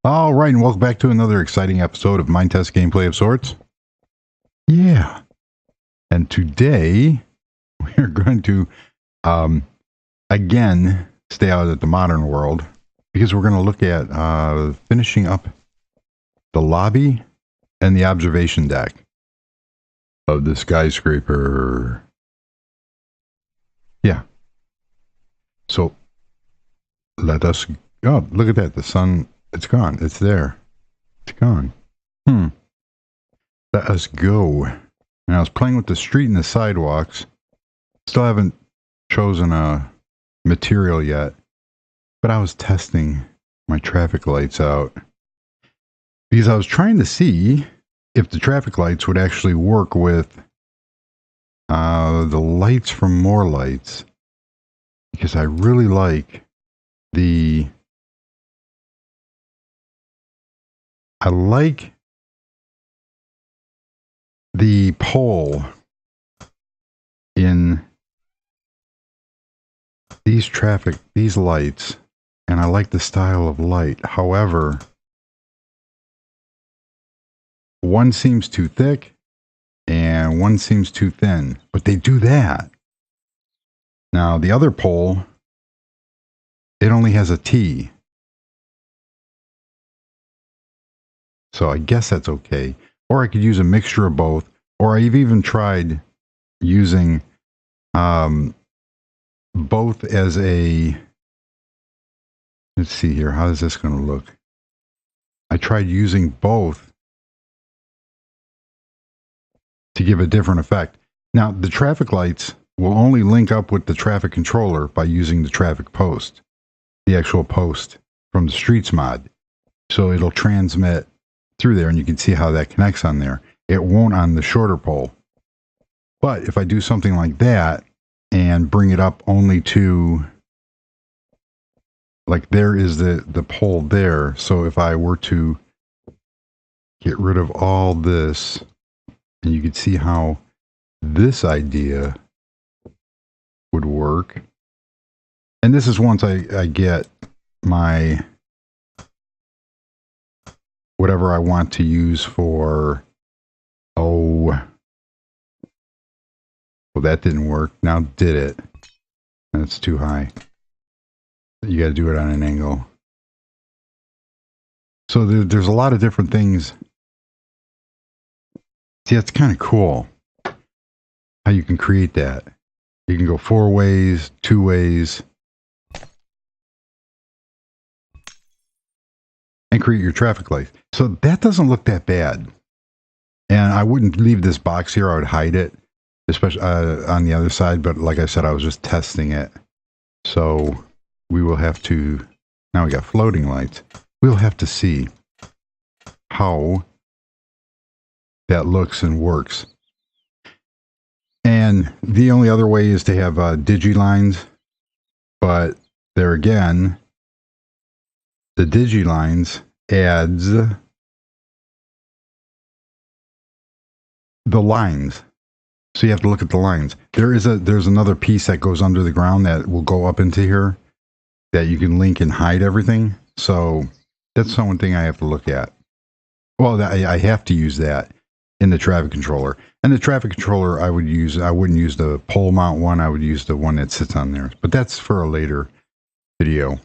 All right, and welcome back to another exciting episode of Minetest gameplay of sorts. Yeah, and today we're going to again stay out at the modern world because we're going to look at finishing up the lobby and the observation deck of the Skyscraper. Yeah. So let us go. Look at that. The sun. It's gone. It's there. It's gone. Let us go. And I was playing with the street and the sidewalks. Still haven't chosen a material yet. But I was testing my traffic lights out. Because I was trying to see if the traffic lights would actually work with the lights from More Lights. Because I really like the... I like the pole in these lights, and I like the style of light. However, one seems too thick and one seems too thin, but they do that. Now, the other pole, it only has a T. So I guess that's okay. Or I could use a mixture of both. Or I've even tried using both as a... Let's see here. How is this going to look? I tried using both to give a different effect. Now, the traffic lights will only link up with the traffic controller by using the traffic post. The actual post from the Streets mod. So it'll transmit through there, and you can see how that connects on there. It won't on the shorter pole. But if I do something like that and bring it up only to, like, there is the pole there. So if I were to get rid of all this, and you can see how this idea would work. And this is once I get my whatever I want to use for, well, that didn't work. Now did it? That's too high. You got to do it on an angle. So there's a lot of different things. See, that's kind of cool how you can create that. You can go 4 ways, 2 ways, and create your traffic light. So that doesn't look that bad. And I wouldn't leave this box here. I would hide it, especially on the other side. But like I said, I was just testing it. So we will have to, now we got floating lights. We'll have to see how that looks and works. And the only other way is to have digi lines. But there again, the digi lines adds the lines. So you have to look at the lines. There's another piece that goes under the ground that will go up into here that you can link and hide everything. So that's one thing I have to look at. Well, I have to use that in the traffic controller. And the traffic controller I wouldn't use the pole mount one. I would use the one that sits on there. But that's for a later video.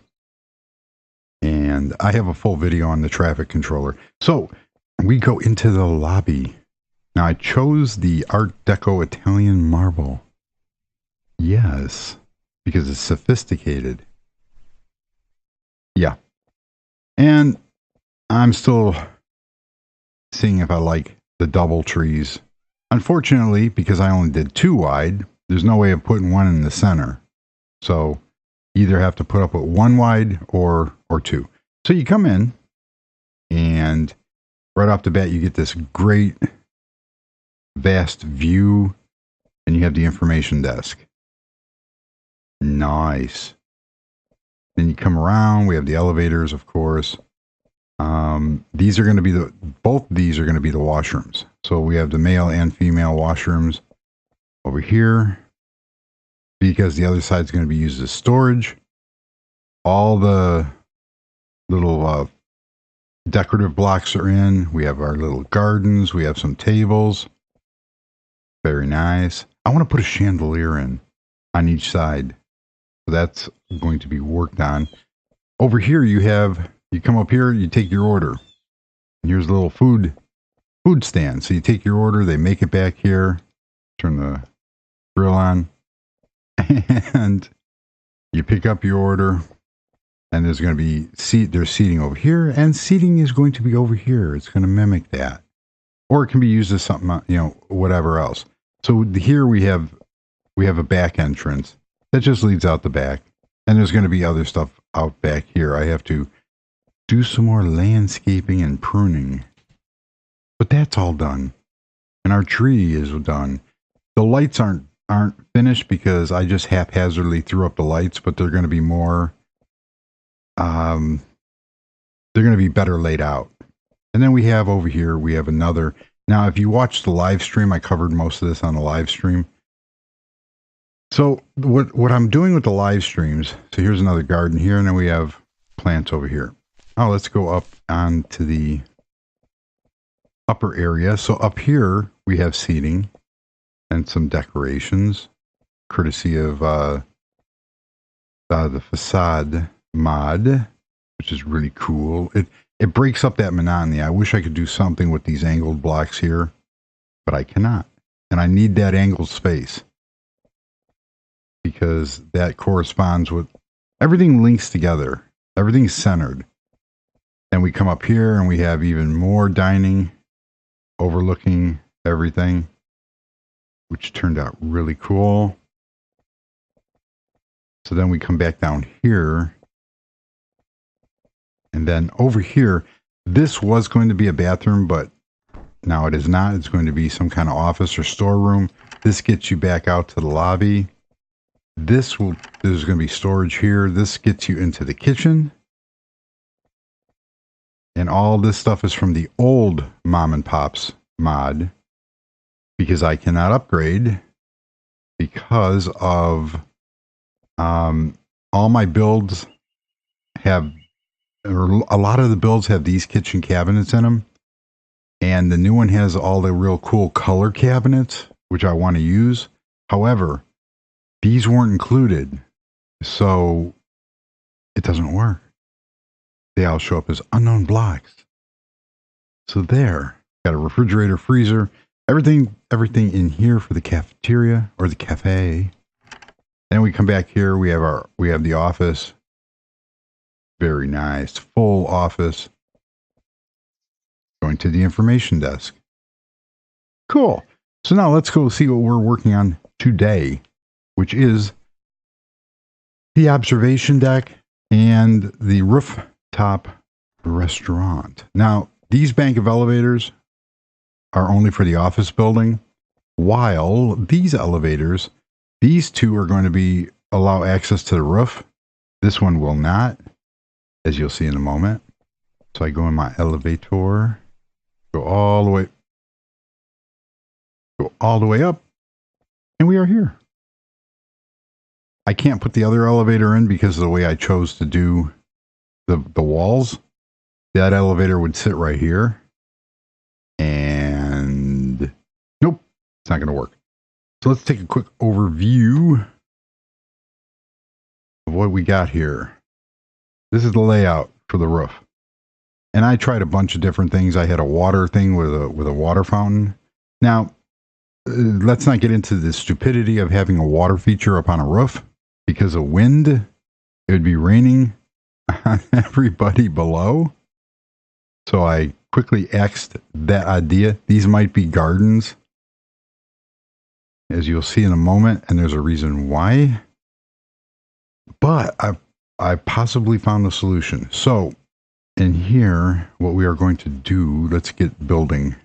And I have a full video on the traffic controller. So we go into the lobby. Now I chose the Art Deco Italian marble. Yes, because it's sophisticated. Yeah. And I'm still seeing if I like the double trees. Unfortunately, because I only did 2 wide, there's no way of putting one in the center. So either have to put up with 1 wide or 2. So you come in, and right off the bat, you get this great, vast view, and you have the information desk. Nice. Then you come around. We have the elevators, of course. These are going to be both these are going to be the washrooms. So we have the male and female washrooms over here, because the other side is going to be used as storage. All the little decorative blocks are in. We have our little gardens. We have some tables. Very nice. I want to put a chandelier in on each side. So that's going to be worked on. Over here you come up here, you take your order. And here's a little food stand. So you take your order, they make it back here. Turn the grill on. And you pick up your order. And there's going to be there's seating over here, and seating is going to be over here. It's going to mimic that. Or it can be used as something, whatever else. So here we have a back entrance that just leads out the back. And there's going to be other stuff out back here. I have to do some more landscaping and pruning. But that's all done. And our tree is done. The lights aren't finished because I just haphazardly threw up the lights, but they're going to be more they're going to be better laid out. And then we have over here, we have another. Now, if you watch the live stream, I covered most of this on the live stream. So what I'm doing with the live streams, so here's another garden here, and then we have plants over here. Oh, let's go up onto the upper area. So up here, we have seating and some decorations, courtesy of the facade mod, which is really cool. It breaks up that monotony. I wish I could do something with these angled blocks here, but I cannot. And I need that angled space because that corresponds with everything, links together. Everything's centered. And we come up here and we have even more dining overlooking everything, which turned out really cool. So then we come back down here. And then over here, this was going to be a bathroom, but now it is not. It's going to be some kind of office or storeroom. This gets you back out to the lobby. There's going to be storage here. This gets you into the kitchen. And all this stuff is from the old Mom and Pops mod because I cannot upgrade because of all my builds have, or a lot of the builds have these kitchen cabinets in them. And the new one has all the real cool color cabinets, which I want to use. However, these weren't included, so it doesn't work. They all show up as unknown blocks. So there, got a refrigerator, freezer, everything in here for the cafeteria or the cafe. Then we come back here. We have the office. Very nice, full office. Going to the information desk. Cool. So now let's go see what we're working on today, which is the observation deck and the rooftop restaurant. Now, these bank of elevators are only for the office building, while these elevators, these two are going to allow access to the roof. This one will not, as you'll see in a moment. So I go in my elevator, go all the way up, and we are here. I can't put the other elevator in because of the way I chose to do the walls. That elevator would sit right here. And nope, it's not going to work. So let's take a quick overview of what we got here. This is the layout for the roof. And I tried a bunch of different things. I had a water thing with a water fountain. Now, let's not get into the stupidity of having a water feature up on a roof because of wind. It would be raining on everybody below. So I quickly axed that idea. These might be gardens, as you'll see in a moment, and there's a reason why. But I possibly found the solution. So in here, what we are going to do, let's get building.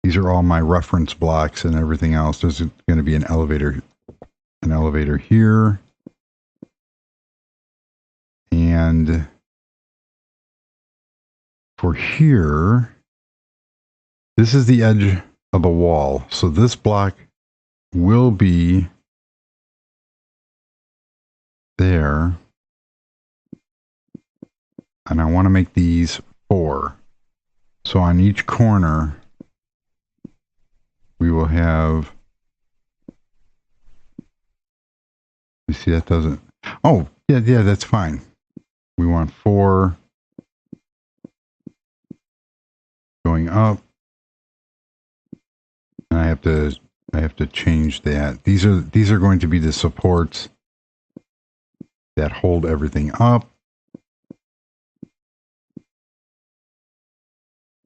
These are all my reference blocks and everything else. There's going to be an elevator here. And for here, this is the edge of the wall. So this block will be there. And I want to make these 4. So on each corner, we will have, you see that doesn't, oh, yeah, that's fine. We want 4 going up. And I have to change that. These are going to be the supports that hold everything up.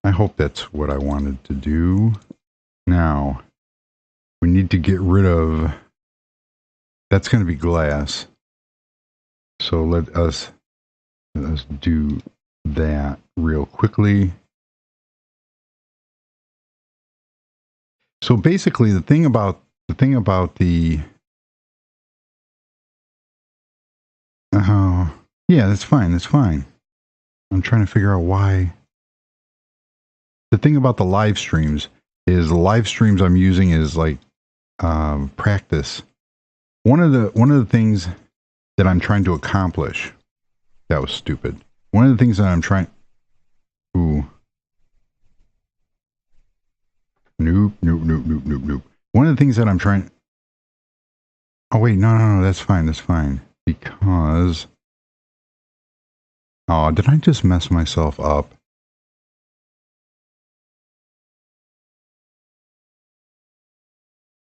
I hope that's what I wanted to do. Now, we need to get rid of, that's going to be glass. So let us do that real quickly. So basically the thing about the oh, yeah, that's fine. I'm trying to figure out why. The thing about the live streams is the live streams I'm using is like practice. One of the things that I'm trying to accomplish, that was stupid. One of the things that I'm trying, ooh, nope. One of the things that I'm trying, oh wait, no, that's fine. Because, oh, did I just mess myself up?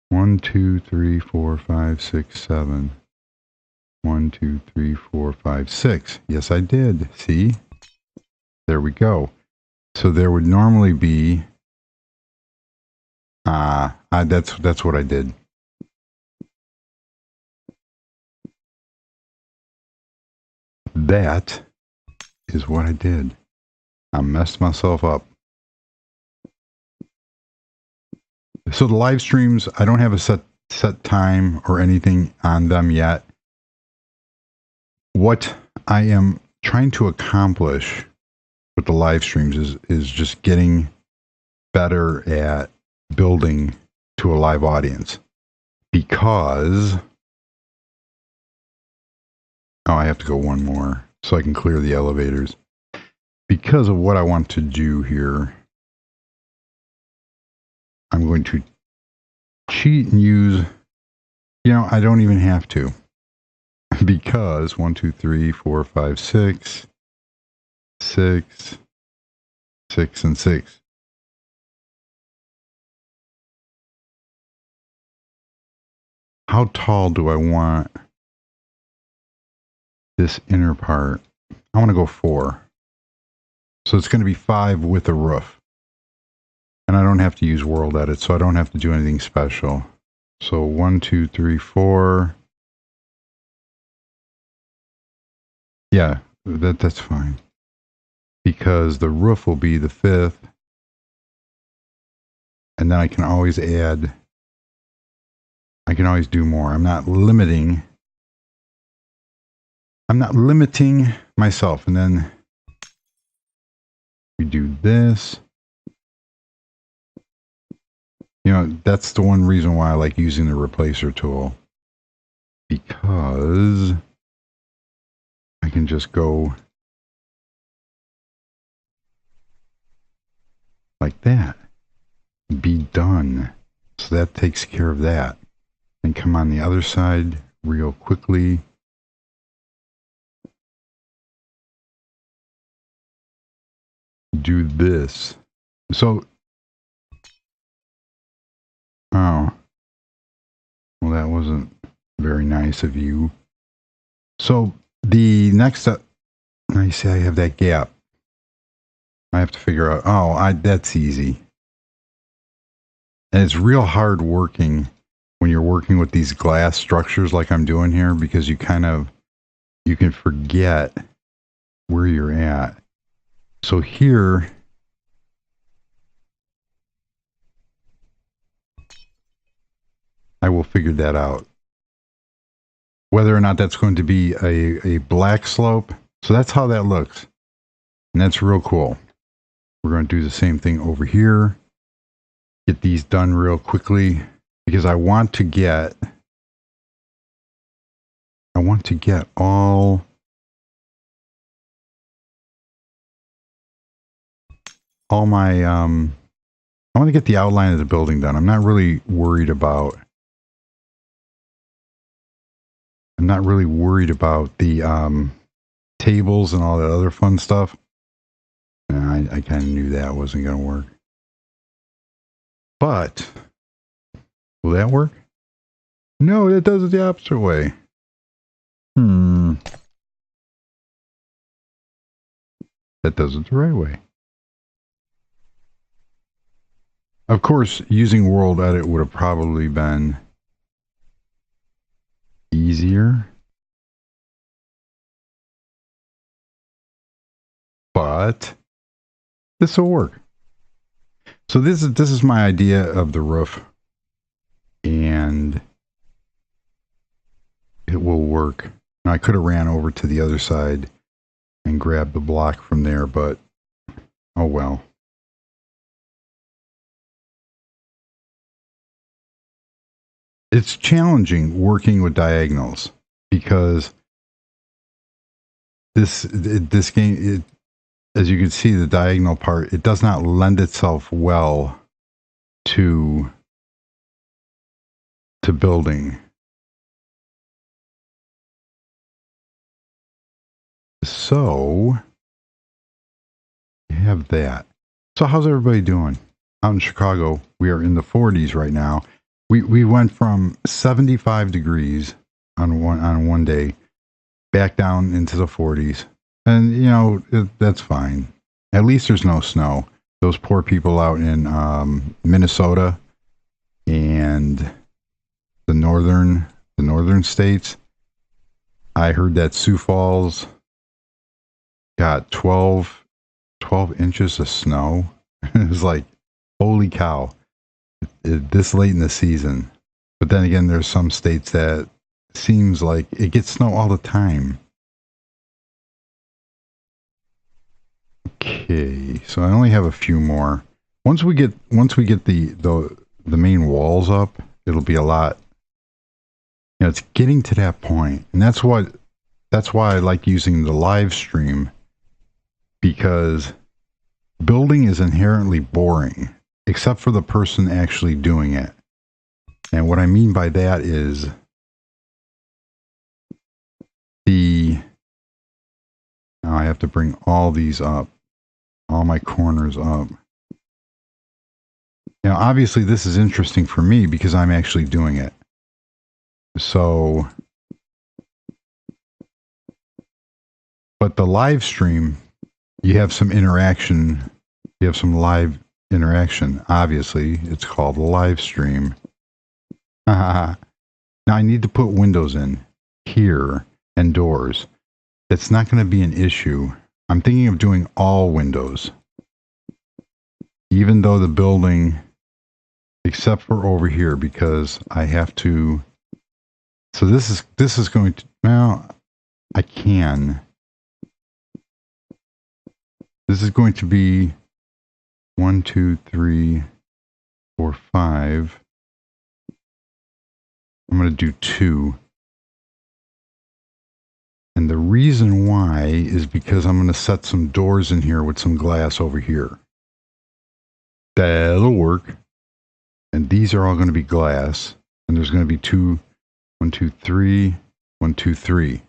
One, 2, 3, 4, 5, 6, 7. 1, 2, 3, 4, 5, 6. Yes, I did. See? There we go. So there would normally be, that's what I did. That is what I did. I messed myself up. So the live streams, I don't have a set time or anything on them yet. What I am trying to accomplish with the live streams is just getting better at building to a live audience. Because, oh, I have to go one more so I can clear the elevators. Because of what I want to do here, I'm going to cheat and use, I don't even have to. Because 1, 2, 3, 4, 5, 6, 6, 6, and 6. How tall do I want this inner part? I want to go 4. So it's going to be 5 with a roof. And I don't have to use world edit, so I don't have to do anything special. So 1, 2, 3, 4. Yeah, that's fine. Because the roof will be the 5th. And then I can always add, I can always do more. I'm not limiting myself. And then we do this. That's the one reason why I like using the replacer tool. Because I can just go like that. Be done. So that takes care of that. And come on the other side real quickly. Do this. So, oh, well, that wasn't very nice of you. So the next step, I see I have that gap. I have to figure out, that's easy. And it's real hard working when you're working with these glass structures like I'm doing here, because you can forget where you're at. So here, I will figure that out. Whether or not that's going to be a black slope. So that's how that looks. And that's real cool. We're going to do the same thing over here. Get these done real quickly because I want to get all all my, I want to get the outline of the building done. I'm not really worried about the tables and all that other fun stuff. I kind of knew that wasn't going to work. But will that work? No, that does it the opposite way. That does it the right way. Of course, using World Edit would have probably been easier. But this will work. So this is my idea of the roof, and it will work. Now, I could have ran over to the other side and grabbed the block from there, but oh well. It's challenging working with diagonals because this game, as you can see, the diagonal part, it does not lend itself well to building. So you have that. So how's everybody doing? Out in Chicago, we are in the 40s right now. We went from 75 degrees on one day back down into the 40s. And, you know, that's fine. At least there's no snow. Those poor people out in Minnesota and the northern states. I heard that Sioux Falls got 12 inches of snow. It was like, holy cow, this late in the season. But then again, there's some states that seems like it gets snow all the time. Okay, so I only have a few more. Once we get the main walls up, it'll be a lot. You know, it's getting to that point, and that's why I like using the live stream, because building is inherently boring, except for the person actually doing it. And what I mean by that is now I have to bring all these up, all my corners up. Now, obviously, this is interesting for me because I'm actually doing it. So, but the live stream, you have some interaction. You have some live interaction. Obviously, it's called a live stream. Now, I need to put windows in here and doors. That's not going to be an issue. I'm thinking of doing all windows, even though the building, except for over here, because I have to. So this is going to, well, I can. This is going to be 1, 2, 3, 4, 5. I'm going to do 2. And the reason why is because I'm going to set some doors in here with some glass over here. That'll work. And these are all going to be glass. And there's going to be 2, 1, 2, 3, 1, 2, 3.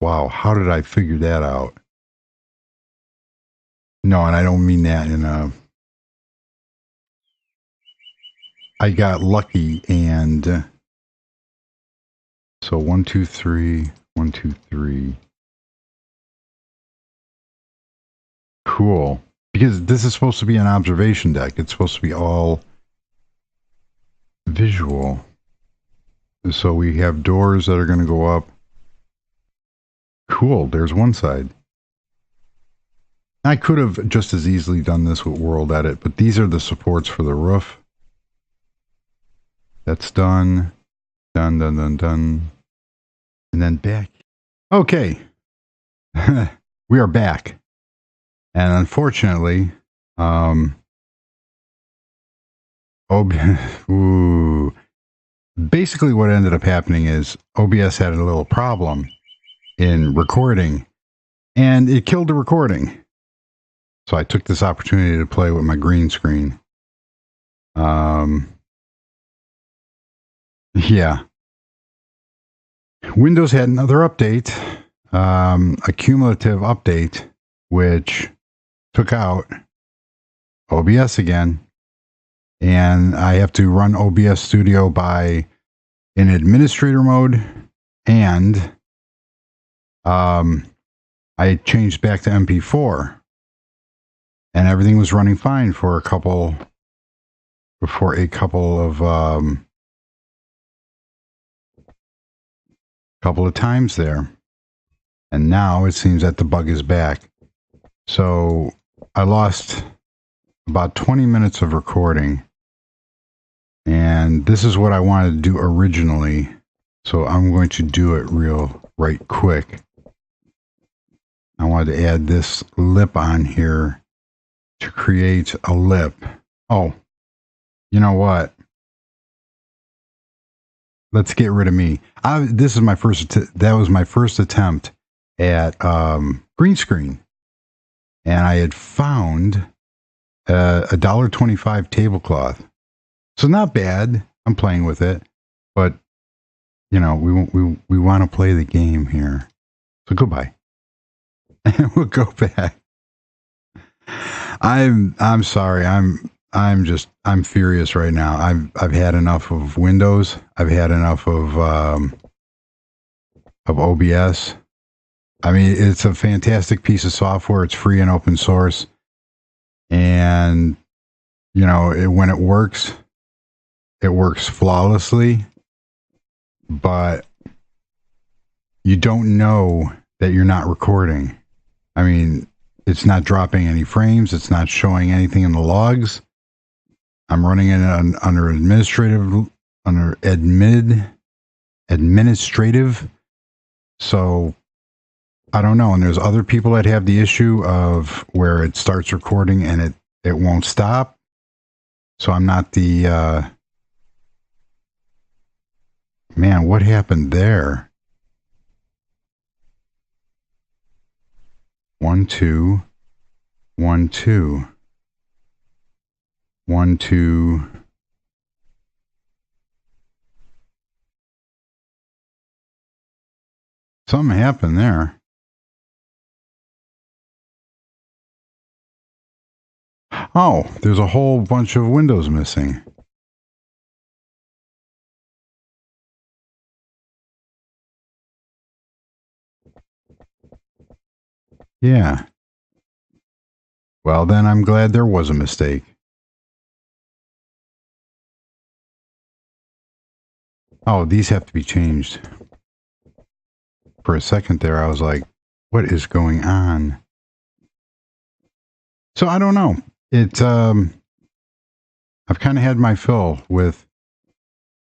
Wow, how did I figure that out? No, and I don't mean that in a... I got lucky, and so 1, 2, 3, 1, 2, 3. Cool. Because this is supposed to be an observation deck. It's supposed to be all visual. So we have doors that are going to go up. Cool. There's one side. I could have just as easily done this with World Edit, but these are the supports for the roof. That's done. Done, done, done, done. And then back. Okay. We are back. And unfortunately, basically what ended up happening is OBS had a little problem in recording, and it killed the recording. So I took this opportunity to play with my green screen. Yeah. Windows had another update, a cumulative update, which took out OBS again. And I have to run OBS Studio in administrator mode, and I changed back to MP4, and everything was running fine for a couple of times there. And now it seems that the bug is back. So I lost about 20 minutes of recording. And this is what I wanted to do originally. So I'm going to do it right quick. I wanted to add this lip on here to create a lip. Oh, you know what? Let's get rid of me. This is my first. That was my first attempt at green screen, and I had found a $1.25 tablecloth. So not bad. I'm playing with it, but you know we want to play the game here. So goodbye, and we'll go back. I'm sorry. I'm furious right now. I've had enough of Windows. I've had enough of OBS. I mean, it's a fantastic piece of software. It's free and open source, and you know when it works flawlessly. But you don't know that you're not recording. I mean, it's not dropping any frames. It's not showing anything in the logs. I'm running it under administrative. So I don't know. And there's other people that have the issue of where it starts recording and it won't stop. So I'm not the, man, what happened there? 1, 2, 1, 2. 1, 2. Something happened there. Oh, there's a whole bunch of windows missing. Yeah. Well, then I'm glad there was a mistake. Oh, these have to be changed. For a second there, I was like, what is going on? So I don't know. I've kind of had my fill with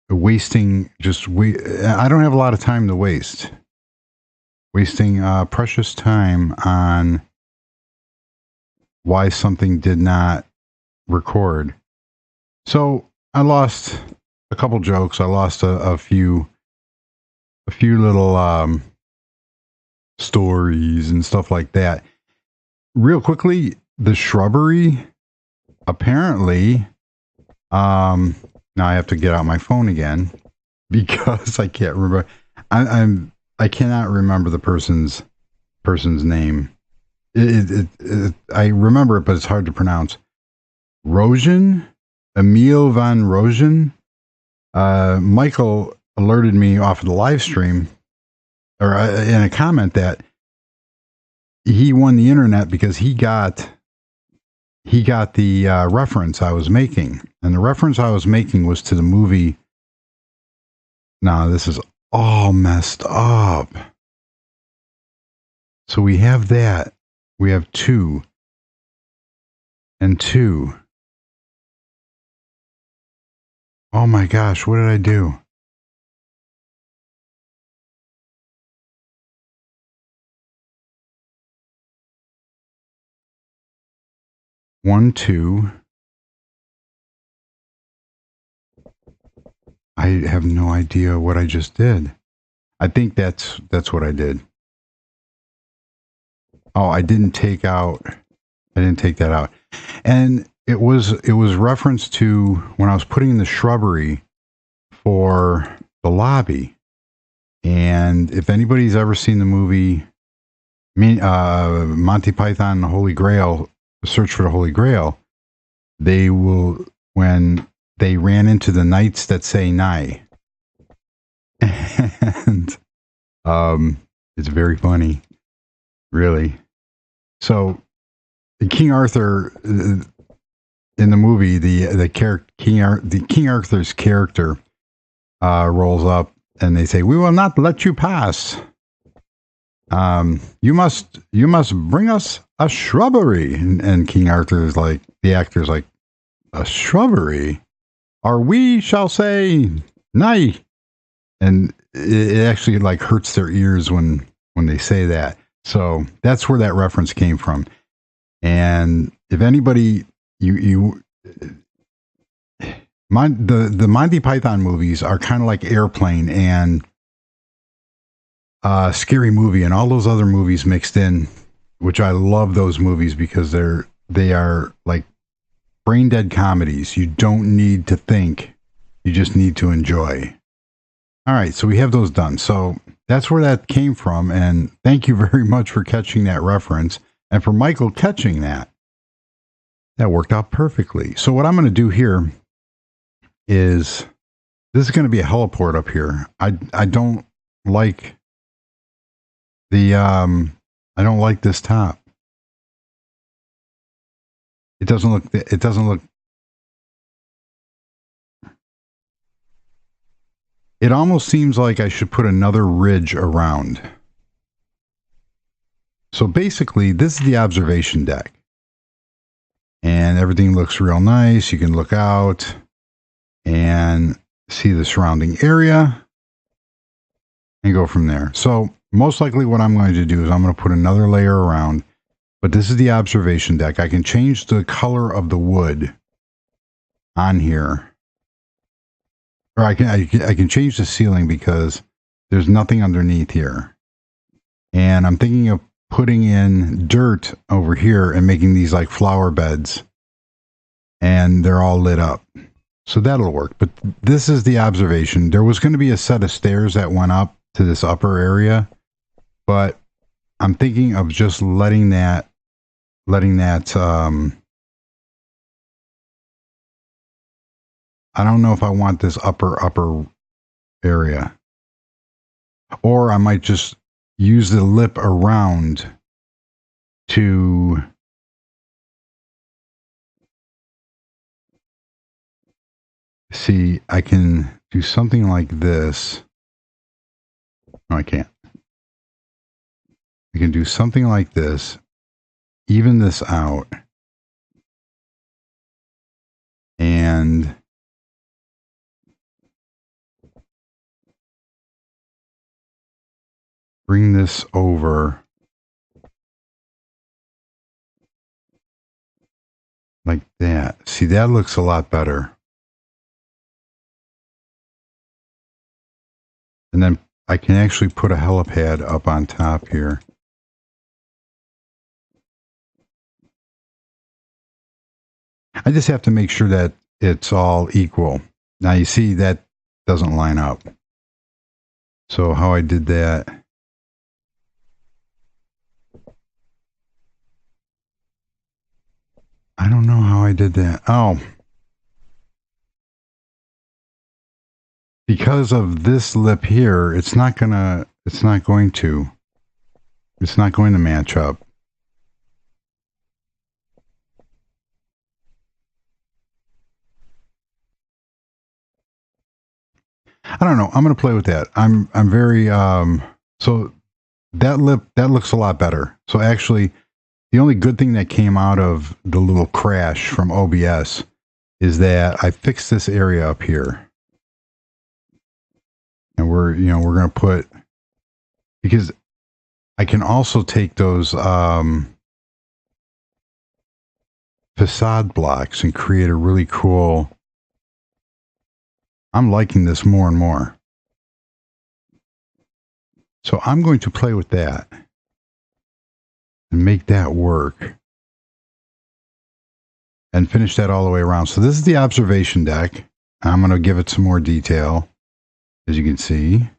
wasting, I don't have a lot of time to waste. Wasting precious time on why something did not record. So I lost a couple jokes. I lost a few little stories and stuff like that. Real quickly, the shrubbery, apparently, now I have to get out my phone again because I can't remember. I cannot remember the person's name. I remember it, but it's hard to pronounce. Emil van Rosen. Michael alerted me off of the live stream, or in a comment, that he won the internet because he got the reference I was making, and the reference I was making was to the movie. No, this is all messed up. So we have that. We have 2 and 2. Oh my gosh, what did I do? One, 2. I have no idea what I just did. I think that's what I did. Oh, I didn't take out I didn't take that out. And it was referenced to when I was putting in the shrubbery for the lobby. And if anybody's ever seen the movie Monty Python and the Holy Grail, Search for the Holy Grail, they will, when they ran into the knights that say nigh. And it's very funny, really. So King Arthur in the movie, King Arthur's character rolls up and they say, "We will not let you pass. You must bring us a shrubbery." And King Arthur is like, the actor's like, "A shrubbery? Or we shall say nay." And it actually like hurts their ears when they say that. So that's where that reference came from. And if anybody, the Monty Python movies are kind of like Airplane and Scary Movie and all those other movies mixed in, which I love those movies because they are like brain dead comedies. You don't need to think, you just need to enjoy. All right, so we have those done. So that's where that came from, and thank you very much for catching that reference, and for Michael catching that. That worked out perfectly. So what I'm going to do here is, this is going to be a heliport up here. I don't like the I don't like this top. It doesn't look it almost seems like I should put another ridge around. So basically, this is the observation deck. And everything looks real nice. You can look out and see the surrounding area and go from there. So most likely what I'm going to do is I'm going to put another layer around, but this is the observation deck. I can change the color of the wood on here. Or I can change the ceiling because there's nothing underneath here. And I'm thinking of putting in dirt over here and making these like flower beds. And they're all lit up. So that'll work. But this is the observation. There was going to be a set of stairs that went up to this upper area. But I'm thinking of just letting that I don't know if I want this upper area. Or I might just use the lip around to see. I can do something like this. No, I can't. I can do something like this, even this out, and bring this over like that. See, that looks a lot better. And then I can actually put a helipad up on top here. I just have to make sure that it's all equal. Now you see that doesn't line up. So how I did that. I don't know how I did that. Oh. Because of this lip here, it's not going to match up. I don't know. I'm going to play with that. I'm very, so that lip, that looks a lot better. So actually, the only good thing that came out of the little crash from OBS is that I fixed this area up here. And we're going to put, because I can also take those facade blocks and create a really cool, I'm liking this more and more. So I'm going to play with that and make that work. and finish that all the way around. So this is the observation deck. I'm going to give it some more detail, as you can see.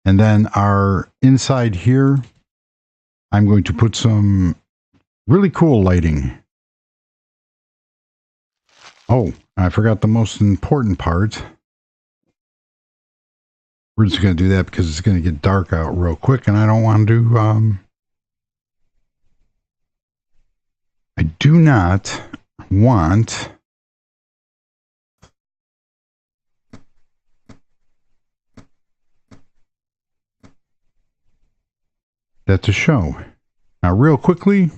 And then our inside here, I'm going to put some really cool lighting. Oh, I forgot the most important part. We're just going to do that because it's going to get dark out real quick, and I don't want to, I do not want that to show. Now, real quickly,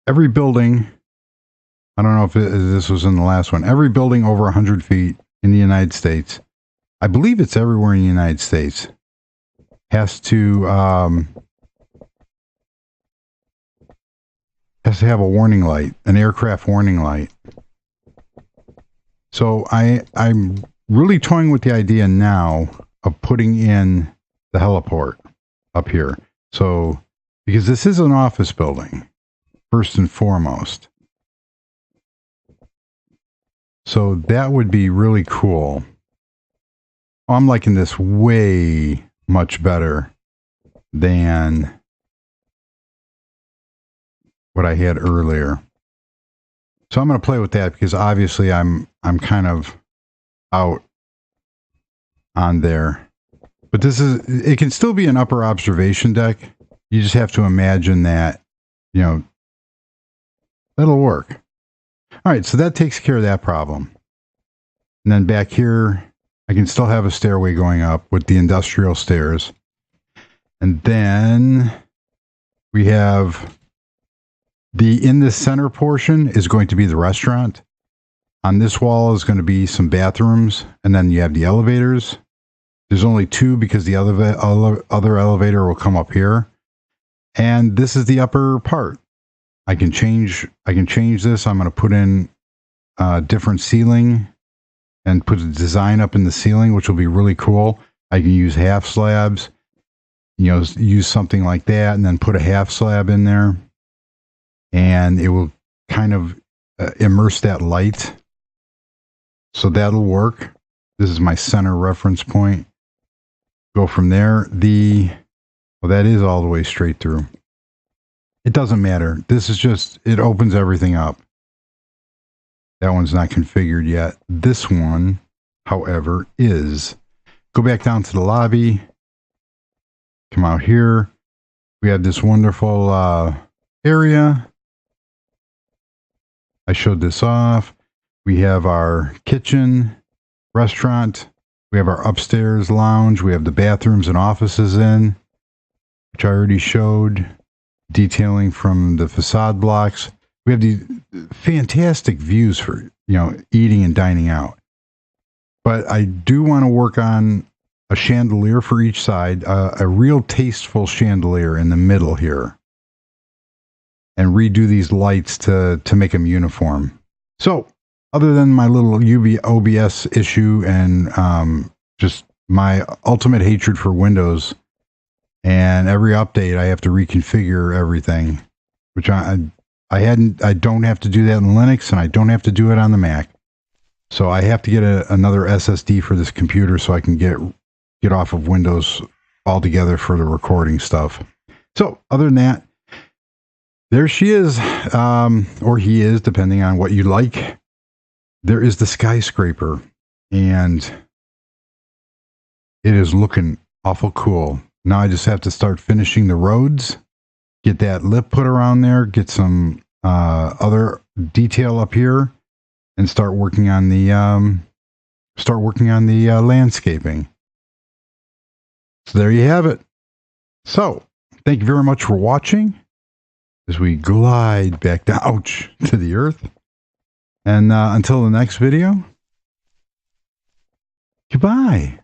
every building, I don't know if this was in the last one, every building over 100 feet in the United States, I believe it's everywhere in the United States, has to have a warning light, an aircraft warning light. So I'm really toying with the idea now of putting in the heliport up here. So, because this is an office building, first and foremost. So that would be really cool. Oh, I'm liking this way much better than what I had earlier. So I'm going to play with that because obviously I'm kind of out on there. But this is, it can still be an upper observation deck. You just have to imagine that, you know, that'll work. All right, so that takes care of that problem. And then back here, I can still have a stairway going up with the industrial stairs. And then we have in this center portion is going to be the restaurant. On this wall is going to be some bathrooms, and then you have the elevators. There's only two because the other elevator will come up here. And this is the upper part. I can change this. I'm going to put in different ceiling and put a design up in the ceiling, which will be really cool. I can use half slabs, you know, use something like that, and then put a half slab in there. And it will kind of immerse that light. So that'll work. This is my center reference point. Go from there. Well, that is all the way straight through. It doesn't matter. This is just, it opens everything up. That one's not configured yet. This one, however, is. Go back down to the lobby. Come out here. We have this wonderful area. I showed this off. We have our kitchen, restaurant. We have our upstairs lounge. We have the bathrooms and offices in, which I already showed, detailing from the facade blocks. We have these fantastic views for, you know, eating and dining out. But I do want to work on a chandelier for each side, a real tasteful chandelier in the middle here, and redo these lights to make them uniform. So, other than my little OBS issue and just my ultimate hatred for Windows, and every update I have to reconfigure everything, which I don't have to do that in Linux, and I don't have to do it on the Mac. So I have to get another SSD for this computer so I can get off of Windows altogether for the recording stuff. So, other than that, there she is, or he is, depending on what you like. There is the Skyscraper, and it is looking awful cool. Now I just have to start finishing the roads, get that lip put around there, get some other detail up here, and start working on the landscaping. So there you have it. So thank you very much for watching as we glide back down to the earth. And until the next video, goodbye.